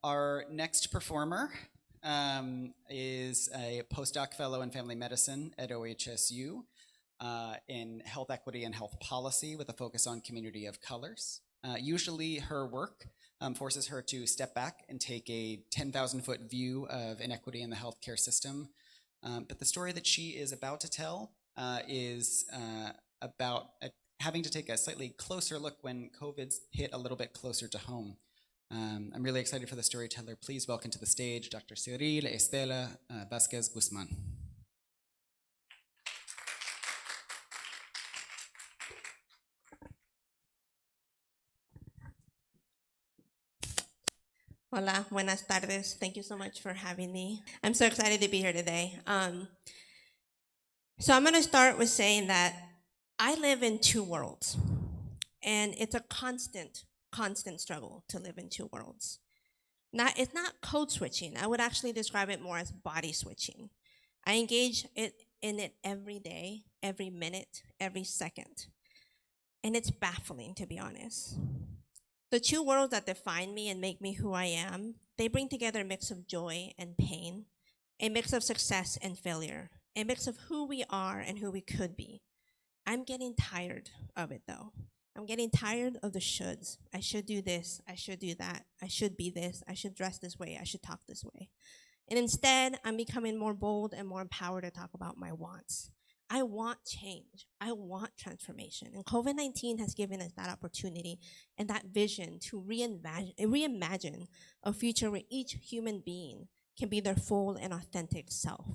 Our next performer is a postdoc fellow in family medicine at OHSU in health equity and health policy with a focus on community of colors. Usually her work forces her to step back and take a 10,000-foot view of inequity in the healthcare system. But the story that she is about to tell is about having to take a slightly closer look when COVID's hit a little bit closer to home. I'm really excited for the storyteller. Please welcome to the stage Dr. Estela Vasquez Guzman. Hola, buenas tardes. Thank you so much for having me. I'm so excited to be here today. So I'm going to start with saying that I live in two worlds, and it's a constant struggle to live in two worlds. It's not code switching. I would actually describe it more as body switching. I engage in it every day, every minute, every second, and it's baffling, to be honest. The two worlds that define me and make me who I am, they bring together a mix of joy and pain, a mix of success and failure, a mix of who we are and who we could be. I'm getting tired of it, though. I'm getting tired of the shoulds. I should do this, I should do that, I should be this, I should dress this way, I should talk this way. And instead, I'm becoming more bold and more empowered to talk about my wants. I want change. I want transformation. And COVID-19 has given us that opportunity and that vision to reimagine a future where each human being can be their full and authentic self.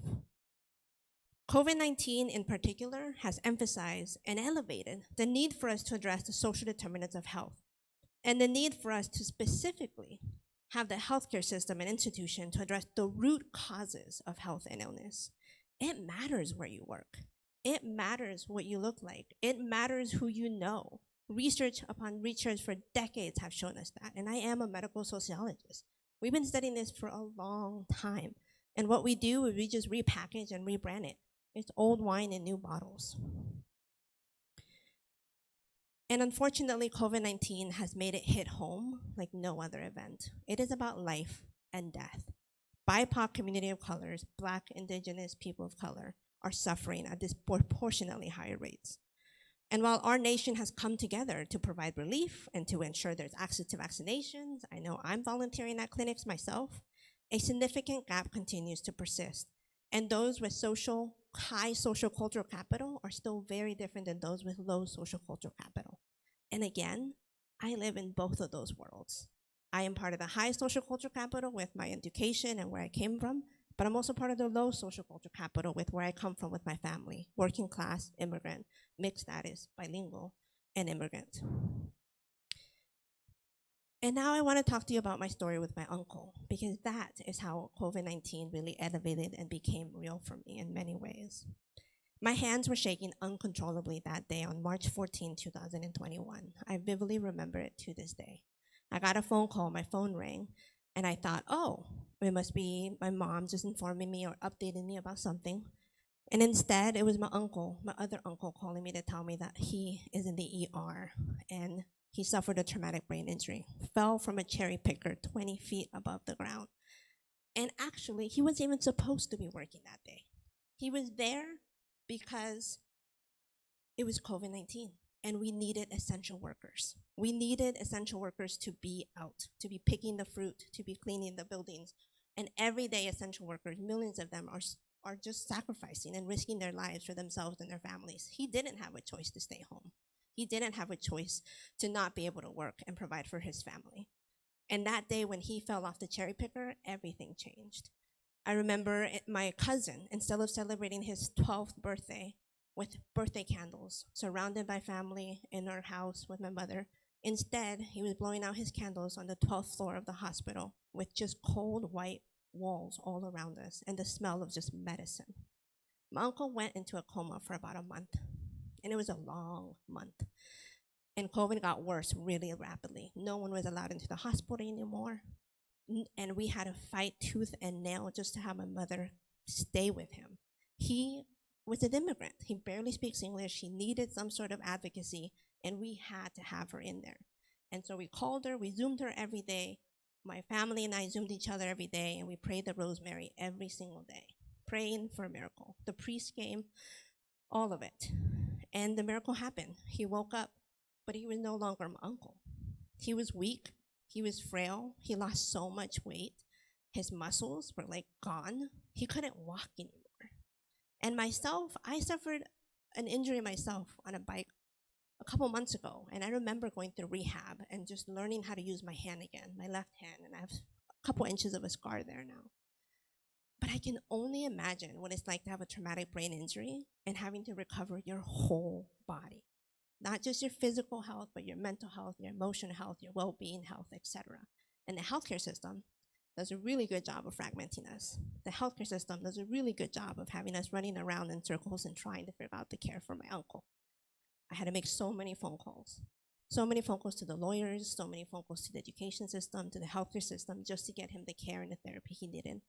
COVID-19 in particular has emphasized and elevated the need for us to address the social determinants of health and the need for us to specifically have the healthcare system and institution to address the root causes of health and illness. It matters where you work. It matters what you look like. It matters who you know. Research upon research for decades have shown us that, and I am a medical sociologist. We've been studying this for a long time, and what we do is we just repackage and rebrand it. It's old wine in new bottles. And unfortunately, COVID-19 has made it hit home like no other event. It is about life and death. BIPOC community of colors, Black, Indigenous people of color, are suffering at disproportionately higher rates. And while our nation has come together to provide relief and to ensure there's access to vaccinations, I know I'm volunteering at clinics myself, a significant gap continues to persist. And those with high social cultural capital are still very different than those with low social cultural capital. And again, I live in both of those worlds. I am part of the high social cultural capital with my education and where I came from, but I'm also part of the low social cultural capital with where I come from with my family, working class, immigrant, mixed status, bilingual, and immigrant. And now I want to talk to you about my story with my uncle, because that is how COVID-19 really elevated and became real for me in many ways. My hands were shaking uncontrollably that day on March 14, 2021. I vividly remember it to this day. I got a phone call, my phone rang, and I thought, oh, it must be my mom just informing me or updating me about something. And instead, it was my other uncle, calling me to tell me that he is in the ER and he suffered a traumatic brain injury, fell from a cherry picker 20 feet above the ground. And actually, he wasn't even supposed to be working that day. He was there because it was COVID-19. And we needed essential workers. We needed essential workers to be out, to be picking the fruit, to be cleaning the buildings. And everyday essential workers, millions of them, are just sacrificing and risking their lives for themselves and their families. He didn't have a choice to stay home. He didn't have a choice to not be able to work and provide for his family. And that day when he fell off the cherry picker, everything changed. I remember my cousin, instead of celebrating his 12th birthday, with birthday candles, surrounded by family in our house with my mother. Instead, he was blowing out his candles on the 12th floor of the hospital with just cold white walls all around us and the smell of just medicine. My uncle went into a coma for about a month, and it was a long month. And COVID got worse really rapidly. No one was allowed into the hospital anymore, and we had to fight tooth and nail just to have my mother stay with him. He was an immigrant. He barely speaks English. He needed some sort of advocacy, and we had to have her in there. And so we called her, we Zoomed her every day, My family and I Zoomed each other every day, and we prayed the Rosemary every single day, praying for a miracle. The priest came, all of it. And the miracle happened. He woke up, but he was no longer my uncle. He was weak. He was frail. He lost so much weight. His muscles were like gone. He couldn't walk anymore. And myself, I suffered an injury myself on a bike a couple months ago. And I remember going through rehab and just learning how to use my hand again, my left hand. And I have a couple inches of a scar there now. But I can only imagine what it's like to have a traumatic brain injury and having to recover your whole body. Not just your physical health, but your mental health, your emotional health, your well-being health, etc. And the healthcare system does a really good job of fragmenting us. The healthcare system does a really good job of having us running around in circles and trying to figure out the care for my uncle. I had to make so many phone calls to the lawyers, so many phone calls to the education system, to the healthcare system, just to get him the care and the therapy he needed.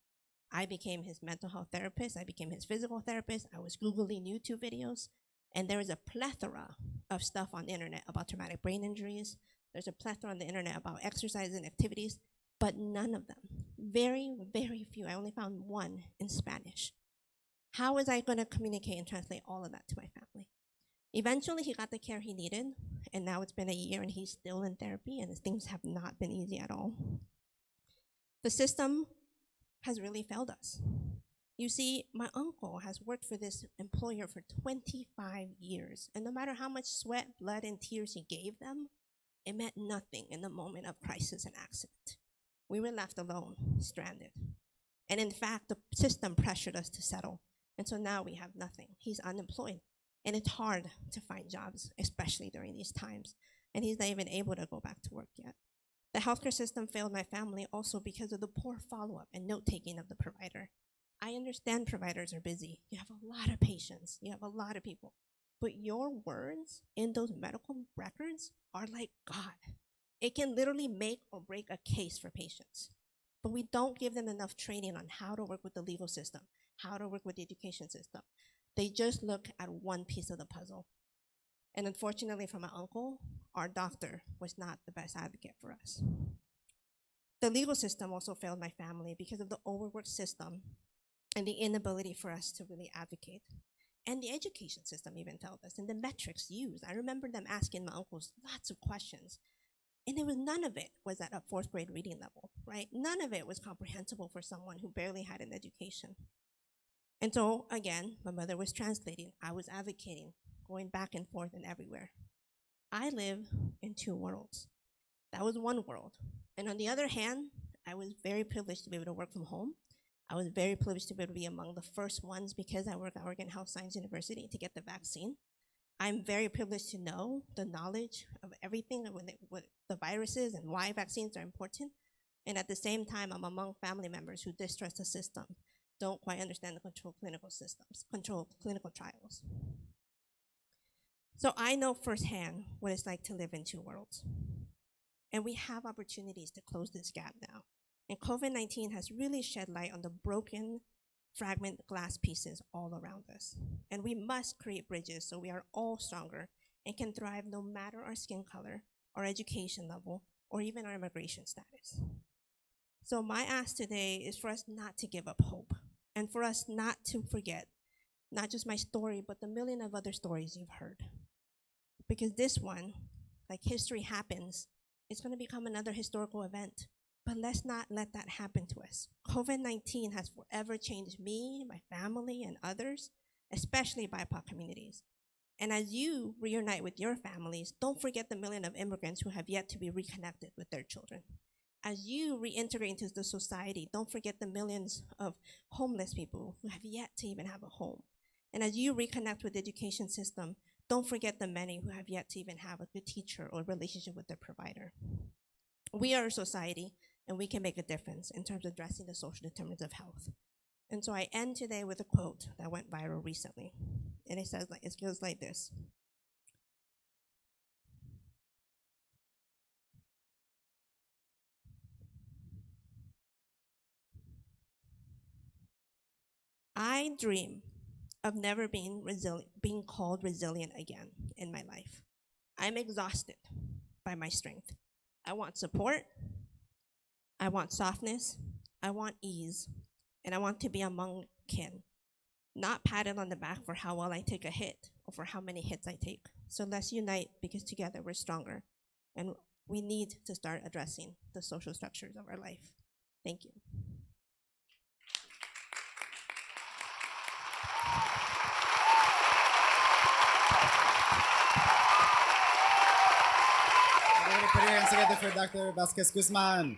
I became his mental health therapist. I became his physical therapist. I was Googling YouTube videos. And there is a plethora of stuff on the internet about traumatic brain injuries. There's a plethora on the internet about exercise and activities, but none of them. Very, very few. I only found one in Spanish. How was I going to communicate and translate all of that to my family? Eventually, he got the care he needed, and now it's been a year and he's still in therapy, and things have not been easy at all. The system has really failed us. You see, my uncle has worked for this employer for 25 years, and no matter how much sweat, blood, and tears he gave them, it meant nothing in the moment of crisis and accident. We were left alone, stranded. And in fact, the system pressured us to settle, and so now we have nothing. He's unemployed, and it's hard to find jobs, especially during these times, and he's not even able to go back to work yet. The healthcare system failed my family also because of the poor follow-up and note-taking of the provider. I understand providers are busy. You have a lot of patients. You have a lot of people. But your words in those medical records are like God. It can literally make or break a case for patients. But we don't give them enough training on how to work with the legal system, how to work with the education system. They just look at one piece of the puzzle. And unfortunately for my uncle, our doctor was not the best advocate for us. The legal system also failed my family because of the overworked system and the inability for us to really advocate. And the education system even failed us, and the metrics used. I remember them asking my uncles lots of questions, and none of it was at a fourth grade reading level, right? None of it was comprehensible for someone who barely had an education. And so, again, my mother was translating, I was advocating, going back and forth and everywhere. I live in two worlds. That was one world. And on the other hand, I was very privileged to be able to work from home. I was very privileged to be able to be among the first ones, because I work at Oregon Health Science University, to get the vaccine. I'm very privileged to know the knowledge of everything, what the viruses and why vaccines are important. And at the same time, I'm among family members who distrust the system, don't quite understand the controlled clinical systems, controlled clinical trials. So I know firsthand what it's like to live in two worlds. And we have opportunities to close this gap now. And COVID-19 has really shed light on the broken, fragment glass pieces all around us. And we must create bridges so we are all stronger and can thrive no matter our skin color, our education level, or even our immigration status. So my ask today is for us not to give up hope, and for us not to forget, not just my story, but the million of other stories you've heard. Because this one, like history happens, it's going to become another historical event. But let's not let that happen to us. COVID-19 has forever changed me, my family, and others, especially BIPOC communities. And as you reunite with your families, don't forget the million of immigrants who have yet to be reconnected with their children. As you reintegrate into the society, don't forget the millions of homeless people who have yet to even have a home. And as you reconnect with the education system, don't forget the many who have yet to even have a good teacher or relationship with their provider. We are a society, and we can make a difference in terms of addressing the social determinants of health. And so I end today with a quote that went viral recently. And it goes like this. I dream of never being called resilient again in my life. I'm exhausted by my strength. I want support. I want softness, I want ease, and I want to be among kin, not patted on the back for how well I take a hit or for how many hits I take. So let's unite because together we're stronger. And we need to start addressing the social structures of our life. Thank you. Everybody put your hands together for Dr. Vasquez Guzman.